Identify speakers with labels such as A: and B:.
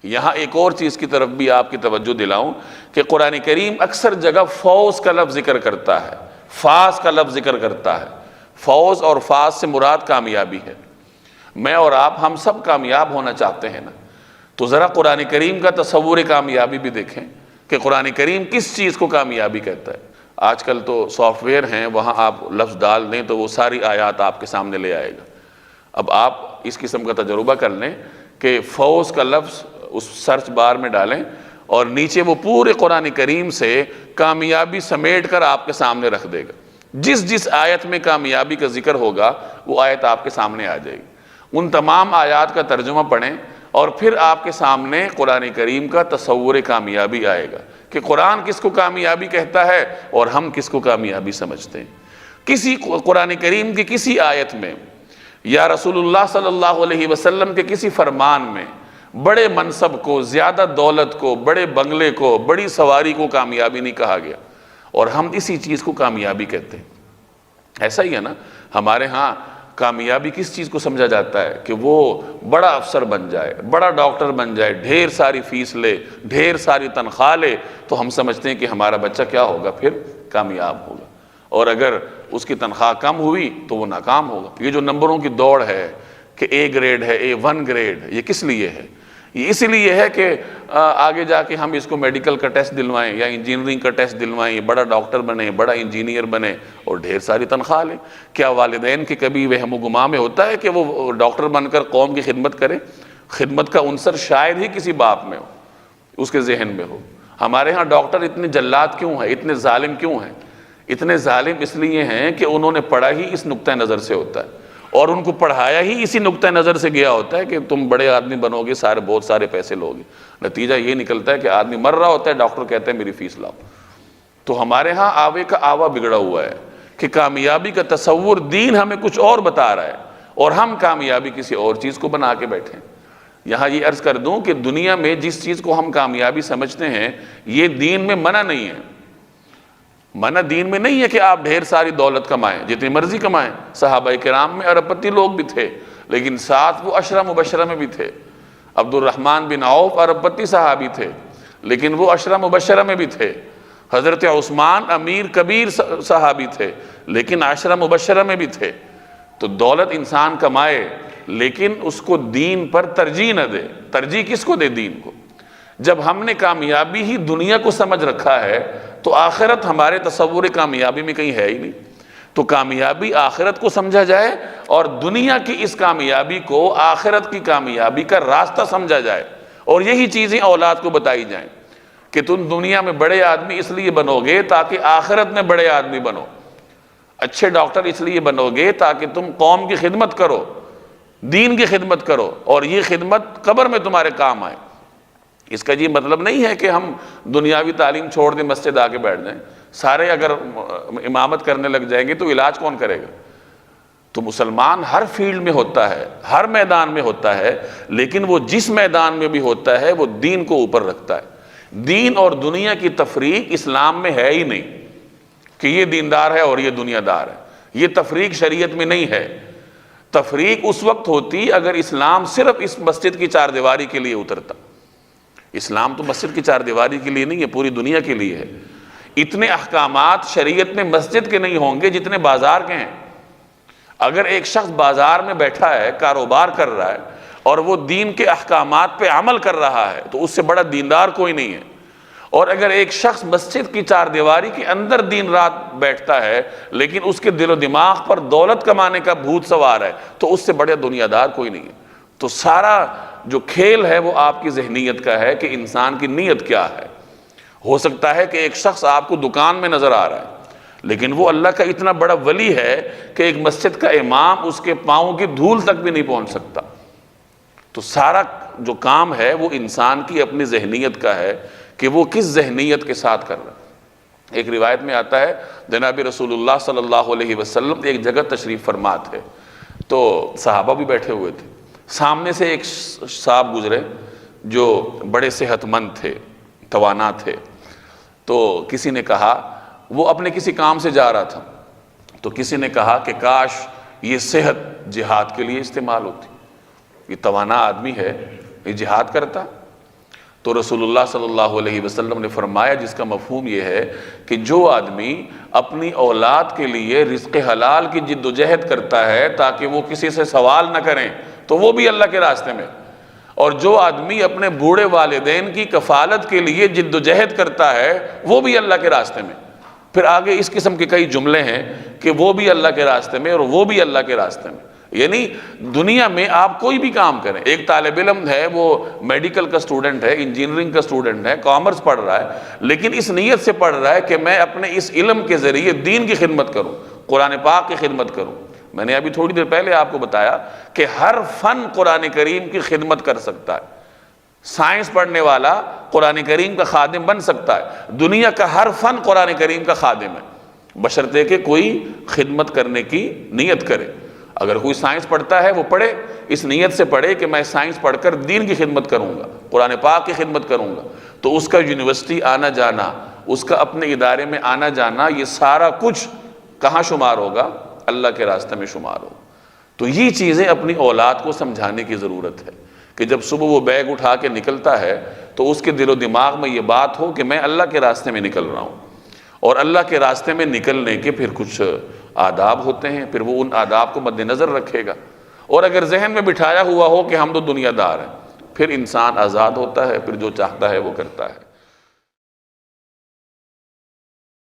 A: یہاں ایک اور چیز کی طرف بھی آپ کی توجہ دلاؤں کہ قرآن کریم اکثر جگہ فوز کا لفظ ذکر کرتا ہے، فاز کا لفظ ذکر کرتا ہے۔ فوز اور فاز سے مراد کامیابی ہے۔ میں اور آپ ہم سب کامیاب ہونا چاہتے ہیں نا، تو ذرا قرآن کریم کا تصور کامیابی بھی دیکھیں کہ قرآن کریم کس چیز کو کامیابی کہتا ہے۔ آج کل تو سافٹ ویئر ہیں، وہاں آپ لفظ ڈال دیں تو وہ ساری آیات آپ کے سامنے لے آئے گا۔ اب آپ اس قسم کا تجربہ کر لیں کہ فوز کا لفظ اس سرچ بار میں ڈالیں اور نیچے وہ پورے قرآن کریم سے کامیابی سمیٹ کر آپ کے سامنے رکھ دے گا۔ جس جس آیت میں کامیابی کا ذکر ہوگا وہ آیت آپ کے سامنے آ جائے گی۔ ان تمام آیات کا ترجمہ پڑھیں اور پھر آپ کے سامنے قرآن کریم کا تصور کامیابی آئے گا کہ قرآن کس کو کامیابی کہتا ہے اور ہم کس کو کامیابی سمجھتے ہیں۔ کسی قرآن کریم کی کسی آیت میں یا رسول اللہ صلی اللہ علیہ وسلم کے کسی فرمان میں بڑے منصب کو، زیادہ دولت کو، بڑے بنگلے کو، بڑی سواری کو کامیابی نہیں کہا گیا، اور ہم اسی چیز کو کامیابی کہتے ہیں۔ ایسا ہی ہے نا، ہمارے ہاں کامیابی کس چیز کو سمجھا جاتا ہے کہ وہ بڑا افسر بن جائے، بڑا ڈاکٹر بن جائے، ڈھیر ساری فیس لے، ڈھیر ساری تنخواہ لے، تو ہم سمجھتے ہیں کہ ہمارا بچہ کیا ہوگا، پھر کامیاب ہوگا۔ اور اگر اس کی تنخواہ کم ہوئی تو وہ ناکام ہوگا۔ یہ جو نمبروں کی دوڑ ہے کہ اے گریڈ ہے، A1 گریڈ، یہ کس لیے ہے؟ یہ اس لیے ہے کہ آگے جا کے ہم اس کو میڈیکل کا ٹیسٹ دلوائیں یا انجینئرنگ کا ٹیسٹ دلوائیں، بڑا ڈاکٹر بنے، بڑا انجینئر بنے اور ڈھیر ساری تنخواہ لیں۔ کیا والدین کے کبھی وہم و گمان میں ہوتا ہے کہ وہ ڈاکٹر بن کر قوم کی خدمت کرے؟ خدمت کا عنصر شاید ہی کسی باپ میں ہو، اس کے ذہن میں ہو۔ ہمارے ہاں ڈاکٹر اتنے جلاد کیوں ہیں، اتنے ظالم کیوں ہیں؟ اتنے ظالم اس لیے ہیں کہ انہوں نے پڑھا ہی اس نقطہ نظر سے ہوتا ہے، اور ان کو پڑھایا ہی اسی نقطہ نظر سے گیا ہوتا ہے کہ تم بڑے آدمی بنو گے، بہت سارے پیسے لوگے۔ نتیجہ یہ نکلتا ہے کہ آدمی مر رہا ہوتا ہے، ڈاکٹر کہتے ہیں میری فیس لاؤ۔ تو ہمارے ہاں آوے کا آوا بگڑا ہوا ہے کہ کامیابی کا تصور دین ہمیں کچھ اور بتا رہا ہے اور ہم کامیابی کسی اور چیز کو بنا کے بیٹھے ہیں۔ یہاں یہ عرض کر دوں کہ دنیا میں جس چیز کو ہم کامیابی سمجھتے ہیں یہ دین میں منع نہیں ہے۔ منع دین میں نہیں ہے کہ آپ ڈھیر ساری دولت کمائیں، جتنی مرضی کمائیں۔ صحابہ کرام میں ارب پتی لوگ بھی تھے، لیکن ساتھ وہ عشرہ مبشرہ میں بھی تھے۔ عبد الرحمن بن عوف ارب پتی صحابی تھے، لیکن وہ عشرہ مبشرہ میں بھی تھے۔ حضرت عثمان امیر کبیر صحابی تھے، لیکن عشرہ مبشرہ میں بھی تھے۔ تو دولت انسان کمائے لیکن اس کو دین پر ترجیح نہ دے۔ ترجیح کس کو دے؟ دین کو۔ جب ہم نے کامیابی ہی دنیا کو سمجھ رکھا ہے تو آخرت ہمارے تصور کامیابی میں کہیں ہے ہی نہیں۔ تو کامیابی آخرت کو سمجھا جائے اور دنیا کی اس کامیابی کو آخرت کی کامیابی کا راستہ سمجھا جائے، اور یہی چیزیں اولاد کو بتائی جائیں کہ تم دنیا میں بڑے آدمی اس لیے بنو گے تاکہ آخرت میں بڑے آدمی بنو، اچھے ڈاکٹر اس لیے بنو گے تاکہ تم قوم کی خدمت کرو، دین کی خدمت کرو، اور یہ خدمت قبر میں تمہارے کام آئے۔ اس کا یہ مطلب نہیں ہے کہ ہم دنیاوی تعلیم چھوڑ دیں، مسجد آ کے بیٹھ جائیں۔ سارے اگر امامت کرنے لگ جائیں گے تو علاج کون کرے گا؟ تو مسلمان ہر فیلڈ میں ہوتا ہے، ہر میدان میں ہوتا ہے، لیکن وہ جس میدان میں بھی ہوتا ہے وہ دین کو اوپر رکھتا ہے۔ دین اور دنیا کی تفریق اسلام میں ہے ہی نہیں کہ یہ دیندار ہے اور یہ دنیا دار ہے۔ یہ تفریق شریعت میں نہیں ہے۔ تفریق اس وقت ہوتی اگر اسلام صرف اس مسجد کی چار دیواری کے لیے اترتا۔ اسلام تو مسجد کی چار دیواری کے لیے نہیں ہے، پوری دنیا کے لیے ہے۔ اتنے احکامات شریعت میں مسجد کے نہیں ہوں گے جتنے بازار کے ہیں۔ اگر ایک شخص بازار میں بیٹھا ہے، کاروبار کر رہا ہے اور وہ دین کے احکامات پہ عمل کر رہا ہے تو اس سے بڑا دیندار کوئی نہیں ہے۔ اور اگر ایک شخص مسجد کی چار دیواری کے اندر دن رات بیٹھتا ہے لیکن اس کے دل و دماغ پر دولت کمانے کا بھوت سوار ہے تو اس سے بڑا دنیا دار کوئی نہیں ہے۔ تو سارا جو کھیل ہے وہ آپ کی ذہنیت کا ہے کہ انسان کی نیت کیا ہے۔ ہو سکتا ہے کہ ایک شخص آپ کو دکان میں نظر آ رہا ہے لیکن وہ اللہ کا اتنا بڑا ولی ہے کہ ایک مسجد کا امام اس کے پاؤں کی دھول تک بھی نہیں پہنچ سکتا۔ تو سارا جو کام ہے وہ انسان کی اپنی ذہنیت کا ہے کہ وہ کس ذہنیت کے ساتھ کر رہا ہے۔ ایک روایت میں آتا ہے جناب رسول اللہ صلی اللہ علیہ وسلم ایک جگہ تشریف فرما تھے، تو صحابہ بھی بیٹھے ہوئے تھے۔ سامنے سے ایک صاحب گزرے جو بڑے صحت مند تھے، توانا تھے۔ تو کسی نے کہا، وہ اپنے کسی کام سے جا رہا تھا، تو کسی نے کہا کہ کاش یہ صحت جہاد کے لیے استعمال ہوتی۔ یہ توانا آدمی ہے، یہ جہاد کرتا؟ تو رسول اللہ صلی اللہ علیہ وسلم نے فرمایا جس کا مفہوم یہ ہے کہ جو آدمی اپنی اولاد کے لیے رزق حلال کی جد و جہد کرتا ہے تاکہ وہ کسی سے سوال نہ کریں تو وہ بھی اللہ کے راستے میں، اور جو آدمی اپنے بوڑھے والدین کی کفالت کے لیے جد و جہد کرتا ہے وہ بھی اللہ کے راستے میں۔ پھر آگے اس قسم کے کئی جملے ہیں کہ وہ بھی اللہ کے راستے میں اور وہ بھی اللہ کے راستے میں، یعنی دنیا میں آپ کوئی بھی کام کریں۔ ایک طالب علم ہے، وہ میڈیکل کا سٹوڈنٹ ہے، انجینئرنگ کا سٹوڈنٹ ہے، کامرس پڑھ رہا ہے، لیکن اس نیت سے پڑھ رہا ہے کہ میں اپنے اس علم کے ذریعے دین کی خدمت کروں، قرآن پاک کی خدمت کروں۔ میں نے ابھی تھوڑی دیر پہلے آپ کو بتایا کہ ہر فن قرآن کریم کی خدمت کر سکتا ہے۔ سائنس پڑھنے والا قرآن کریم کا خادم بن سکتا ہے، دنیا کا ہر فن قرآن کریم کا خادم ہے، بشرطے کہ کوئی خدمت کرنے کی نیت کرے۔ اگر کوئی سائنس پڑھتا ہے وہ پڑھے، اس نیت سے پڑھے کہ میں سائنس پڑھ کر دین کی خدمت کروں گا، قرآن پاک کی خدمت کروں گا، تو اس کا یونیورسٹی آنا جانا، اس کا اپنے ادارے میں آنا جانا، یہ سارا کچھ کہاں شمار ہوگا؟ اللہ کے راستے میں شمار ہوگا۔ تو یہ چیزیں اپنی اولاد کو سمجھانے کی ضرورت ہے کہ جب صبح وہ بیگ اٹھا کے نکلتا ہے تو اس کے دل و دماغ میں یہ بات ہو کہ میں اللہ کے راستے میں نکل رہا ہوں، اور اللہ کے راستے میں نکلنے کے پھر کچھ آداب ہوتے ہیں، پھر وہ ان آداب کو مد نظر رکھے گا۔ اور اگر ذہن میں بٹھایا ہوا ہو کہ ہم تو دنیا دار ہیں، پھر انسان آزاد ہوتا ہے، پھر جو چاہتا ہے وہ کرتا ہے۔